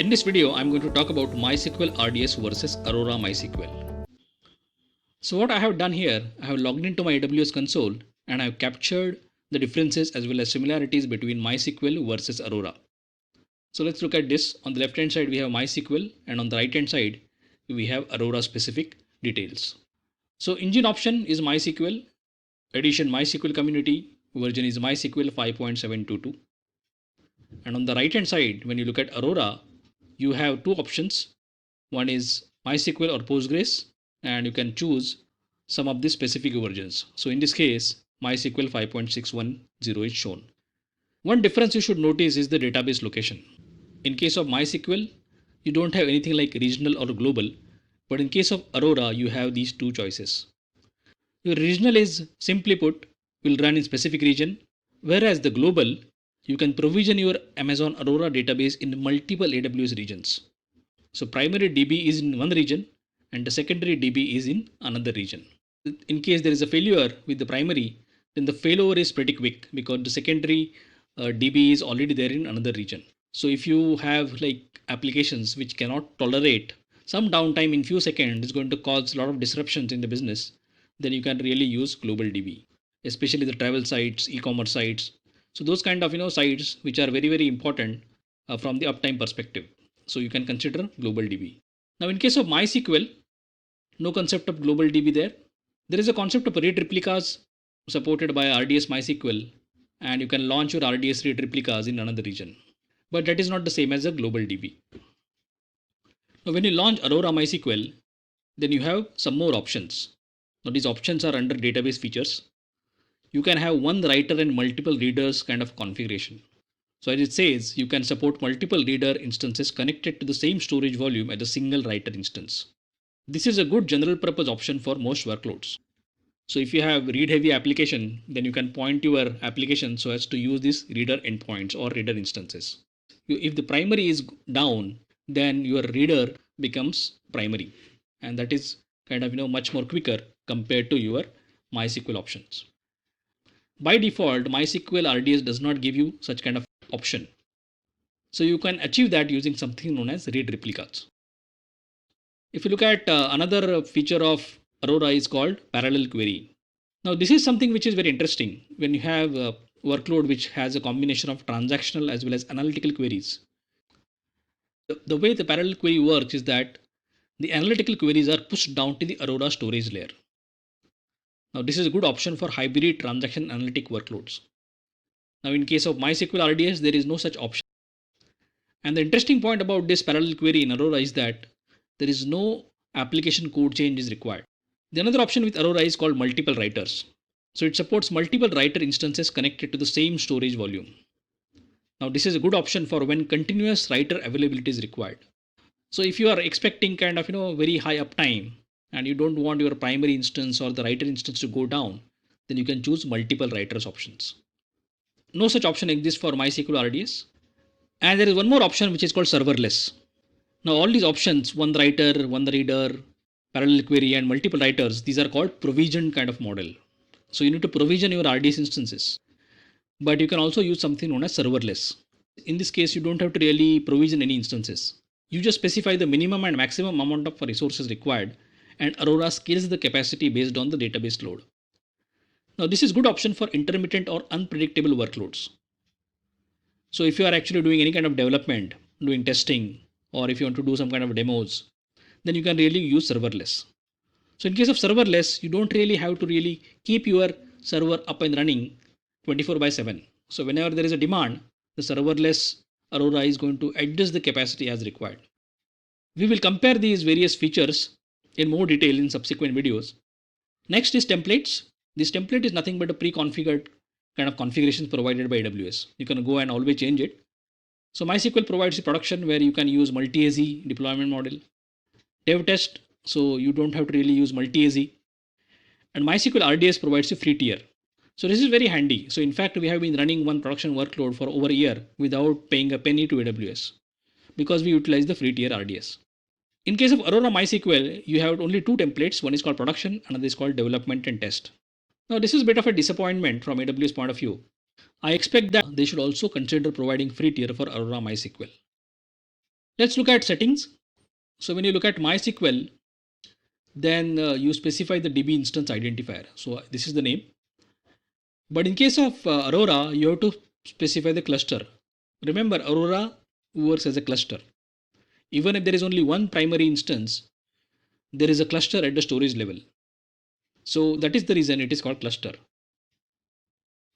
In this video, I'm going to talk about MySQL RDS versus Aurora MySQL. So what I have done here, I have logged into my AWS console and I have captured the differences as well as similarities between MySQL versus Aurora. So let's look at this. On the left hand side, we have MySQL, and on the right hand side, we have Aurora specific details. So engine option is MySQL, edition MySQL community, version is MySQL 5.722. And on the right hand side, when you look at Aurora, you have two options. One is MySQL or Postgres, and you can choose some of the specific versions. So in this case, MySQL 5.610 is shown. One difference you should notice is the database location. In case of MySQL, you don't have anything like regional or global, but in case of Aurora, you have these two choices. Your regional is simply put, will run in specific region, whereas the global, you can provision your Amazon Aurora database in multiple AWS regions. So primary DB is in one region and the secondary DB is in another region. In case there is a failure with the primary, then the failover is pretty quick because the secondary DB is already there in another region. So if you have like applications which cannot tolerate some downtime in few seconds, is going to cause a lot of disruptions in the business, then you can really use global DB, especially the travel sites, e-commerce sites. So those kind of sites which are very important from the uptime perspective. So you can consider global DB. Now in case of MySQL, no concept of global DB there. There is a concept of read replicas supported by RDS MySQL, and you can launch your RDS read replicas in another region. But that is not the same as a global DB. Now when you launch Aurora MySQL, then you have some more options. Now these options are under database features. You can have one writer and multiple readers kind of configuration. So as it says, you can support multiple reader instances connected to the same storage volume as a single writer instance. This is a good general purpose option for most workloads. So if you have read heavy application, then you can point your application so as to use these reader endpoints or reader instances. If the primary is down, then your reader becomes primary, and that is kind of much more quicker compared to your MySQL options. By default, MySQL RDS does not give you such kind of option. So you can achieve that using something known as read replicas. If you look at another feature of Aurora is called parallel query. Now this is something which is very interesting when you have a workload which has a combination of transactional as well as analytical queries. The way the parallel query works is that the analytical queries are pushed down to the Aurora storage layer. Now this is a good option for hybrid transaction analytic workloads. Now in case of MySQL RDS, there is no such option. And the interesting point about this parallel query in Aurora is that there is no application code change is required. The another option with Aurora is called multiple writers. So it supports multiple writer instances connected to the same storage volume. Now this is a good option for when continuous writer availability is required. So if you are expecting kind of very high uptime and you don't want your primary instance or the writer instance to go down, then you can choose multiple writers options. No such option exists for MySQL RDS. And there is one more option which is called serverless. Now all these options, one writer, one reader, parallel query and multiple writers, these are called provisioned kind of model. So you need to provision your RDS instances. But you can also use something known as serverless. In this case, you don't have to really provision any instances. You just specify the minimum and maximum amount of resources required, and Aurora scales the capacity based on the database load. Now this is good option for intermittent or unpredictable workloads. So if you are actually doing any kind of development, doing testing, or if you want to do some kind of demos, then you can really use serverless. So in case of serverless, you don't really have to really keep your server up and running 24/7. So whenever there is a demand, the serverless Aurora is going to adjust the capacity as required. We will compare these various features in more detail in subsequent videos. Next is templates. This template is nothing but a pre-configured kind of configurations provided by AWS. You can go and always change it. So MySQL provides a production where you can use multi-AZ deployment model. Dev test, so you don't have to really use multi-AZ. And MySQL RDS provides a free tier. So this is very handy. So in fact, we have been running one production workload for over a year without paying a penny to AWS because we utilize the free tier RDS. In case of Aurora MySQL, you have only two templates. One is called production, another is called development and test. Now this is a bit of a disappointment from AWS point of view. I expect that they should also consider providing free tier for Aurora MySQL. Let's look at settings. So when you look at MySQL, then you specify the DB instance identifier. So this is the name. But in case of Aurora, you have to specify the cluster. Remember, Aurora works as a cluster. Even if there is only one primary instance, there is a cluster at the storage level. So that is the reason it is called cluster.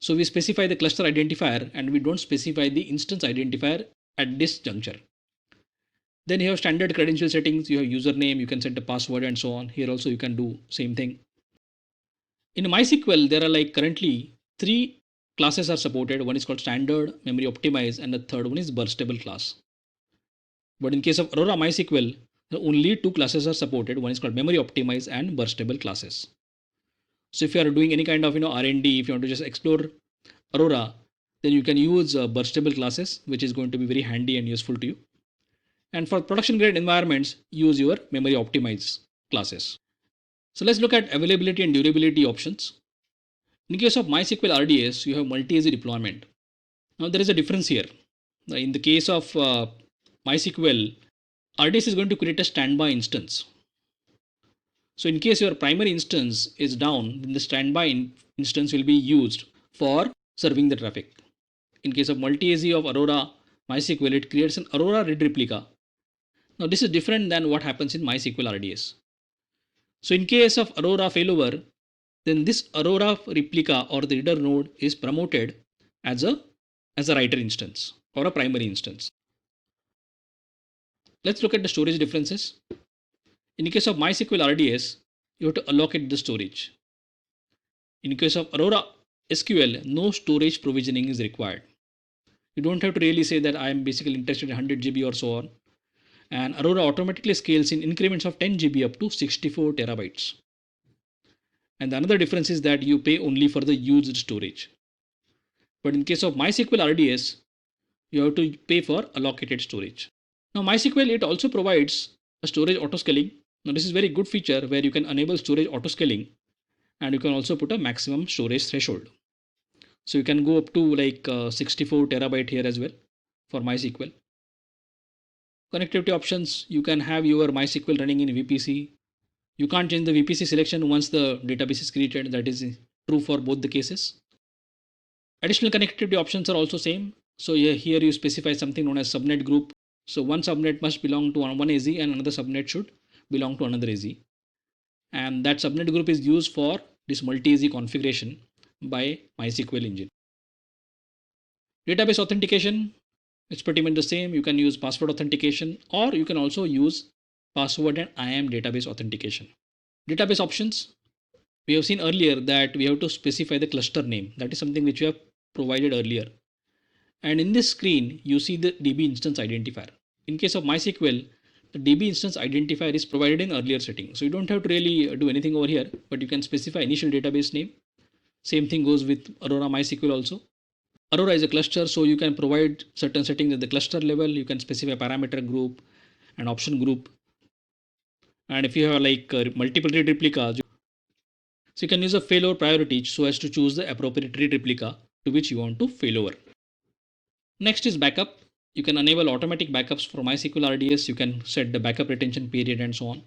So we specify the cluster identifier and we don't specify the instance identifier at this juncture. Then you have standard credential settings, you have username, you can set the password and so on. Here also you can do same thing. In MySQL, there are like currently three classes are supported. One is called standard, memory optimize, and the third one is burstable class. But in case of Aurora MySQL, only two classes are supported. One is called memory optimize and burstable classes. So if you are doing any kind of R&D, if you want to just explore Aurora, then you can use burstable classes, which is going to be very handy and useful to you. And for production grade environments, use your memory optimize classes. So let's look at availability and durability options. In case of MySQL RDS, you have multi-AZ deployment. Now there is a difference here. In the case of MySQL, RDS is going to create a standby instance. So in case your primary instance is down, then the standby instance will be used for serving the traffic. In case of multi-AZ of Aurora MySQL, it creates an Aurora read replica. Now this is different than what happens in MySQL RDS. So in case of Aurora failover, then this Aurora replica or the reader node is promoted as a writer instance or a primary instance. Let's look at the storage differences. In the case of MySQL RDS, you have to allocate the storage. In case of Aurora SQL, no storage provisioning is required. You don't have to really say that I am basically interested in 100 GB or so on. And Aurora automatically scales in increments of 10 GB up to 64 terabytes. And the another difference is that you pay only for the used storage. But in case of MySQL RDS, you have to pay for allocated storage. Now MySQL, it also provides a storage autoscaling. Now this is very good feature where you can enable storage autoscaling and you can also put a maximum storage threshold. So you can go up to like 64 terabyte here as well for MySQL. Connectivity options, you can have your MySQL running in VPC. You can't change the VPC selection once the database is created. That is true for both the cases. Additional connectivity options are also same. So here you specify something known as subnet group. So one subnet must belong to one AZ and another subnet should belong to another AZ. And that subnet group is used for this multi-AZ configuration by MySQL engine. Database authentication, it's pretty much the same. You can use password authentication or you can also use password and IAM database authentication. Database options, we have seen earlier that we have to specify the cluster name. That is something which we have provided earlier. And in this screen, you see the DB instance identifier. In case of MySQL, the DB instance identifier is provided in earlier setting. So you don't have to really do anything over here, but you can specify initial database name. Same thing goes with Aurora MySQL also. Aurora is a cluster, so you can provide certain settings at the cluster level. You can specify parameter group and option group. And if you have like multiple read replicas, so you can use a failover priority so as to choose the appropriate read replica to which you want to failover. Next is backup. You can enable automatic backups for MySQL RDS. You can set the backup retention period and so on.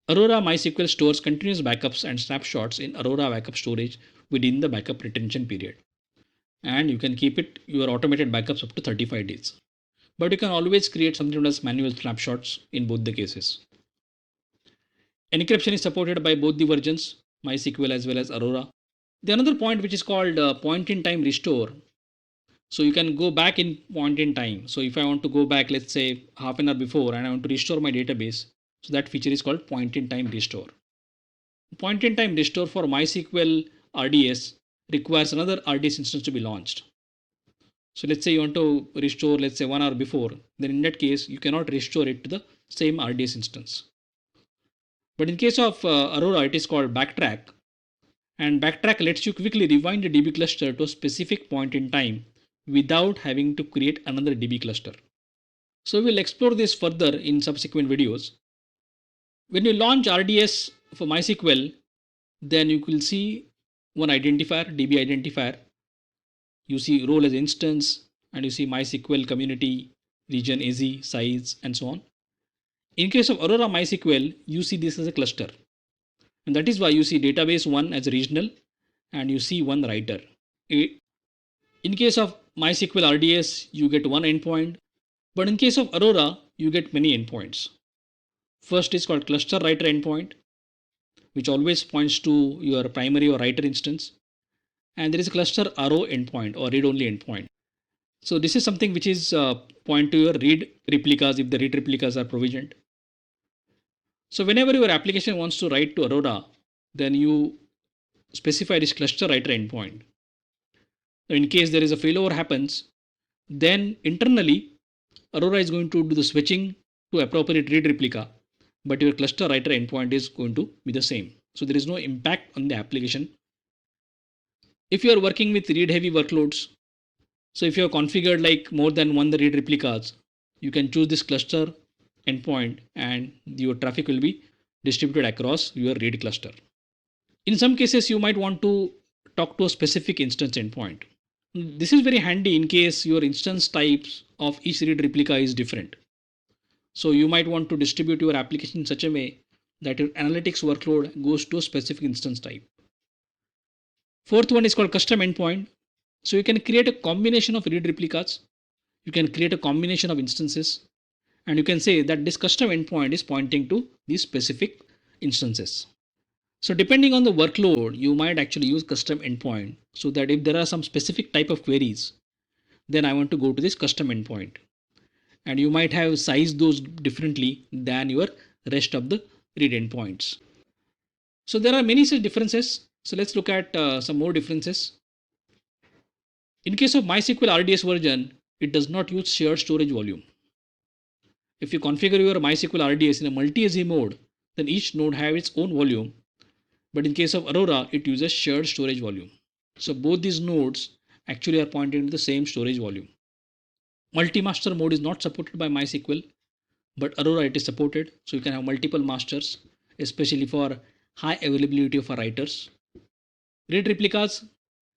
Aurora MySQL stores continuous backups and snapshots in Aurora backup storage within the backup retention period. And you can keep it your automated backups up to 35 days. But you can always create something known as manual snapshots in both the cases. Encryption is supported by both the versions, MySQL as well as Aurora. The another point which is called point in time restore. So you can go back in point in time. So if I want to go back, let's say half an hour before and I want to restore my database, so that feature is called point in time restore. Point in time restore for MySQL RDS requires another RDS instance to be launched. So let's say you want to restore, let's say 1 hour before, then in that case, you cannot restore it to the same RDS instance. But in case of Aurora, it is called backtrack. And backtrack lets you quickly rewind the DB cluster to a specific point in time without having to create another DB cluster. So we'll explore this further in subsequent videos. When you launch RDS for MySQL, then you will see one identifier, DB identifier. You see role as instance and you see MySQL community, region AZ, size, and so on. In case of Aurora MySQL, you see this as a cluster. And that is why you see database 1 as regional and you see one writer. In case of MySQL RDS, you get one endpoint, but in case of Aurora, you get many endpoints. First is called cluster writer endpoint, which always points to your primary or writer instance. And there is a cluster RO endpoint or read-only endpoint. So this is something which is point to your read replicas if the read replicas are provisioned. So whenever your application wants to write to Aurora, then you specify this cluster writer endpoint. In case there is a failover happens, then internally Aurora is going to do the switching to appropriate read replica, but your cluster writer endpoint is going to be the same. So there is no impact on the application. If you are working with read heavy workloads, so if you have configured like more than one the read replicas, you can choose this cluster endpoint and your traffic will be distributed across your read cluster. In some cases, you might want to talk to a specific instance endpoint. This is very handy in case your instance types of each read replica is different. So you might want to distribute your application in such a way that your analytics workload goes to a specific instance type. Fourth one is called custom endpoint. So you can create a combination of read replicas. You can create a combination of instances, and you can say that this custom endpoint is pointing to these specific instances. So depending on the workload, you might actually use custom endpoint so that if there are some specific type of queries, then I want to go to this custom endpoint. And you might have sized those differently than your rest of the read endpoints. So there are many such differences. So let's look at some more differences. In case of MySQL RDS version, it does not use shared storage volume. If you configure your MySQL RDS in a multi-AZ mode, then each node has its own volume. But in case of Aurora, it uses shared storage volume. So both these nodes actually are pointing to the same storage volume. Multi-master mode is not supported by MySQL, but Aurora it is supported. So you can have multiple masters, especially for high availability of our writers. Read replicas.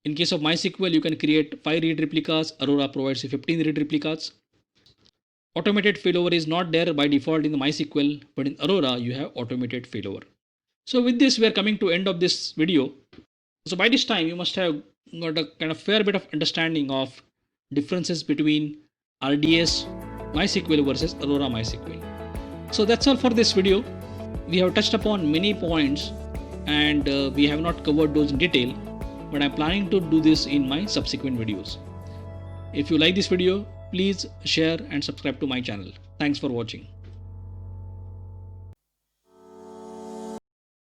In case of MySQL, you can create 5 read replicas. Aurora provides you 15 read replicas. Automated failover is not there by default in the MySQL, but in Aurora, you have automated failover. So with this, we are coming to end of this video. So by this time, you must have got a kind of fair bit of understanding of differences between RDS MySQL versus Aurora MySQL. So that's all for this video. We have touched upon many points and we have not covered those in detail, but I'm planning to do this in my subsequent videos. If you like this video, please share and subscribe to my channel. Thanks for watching.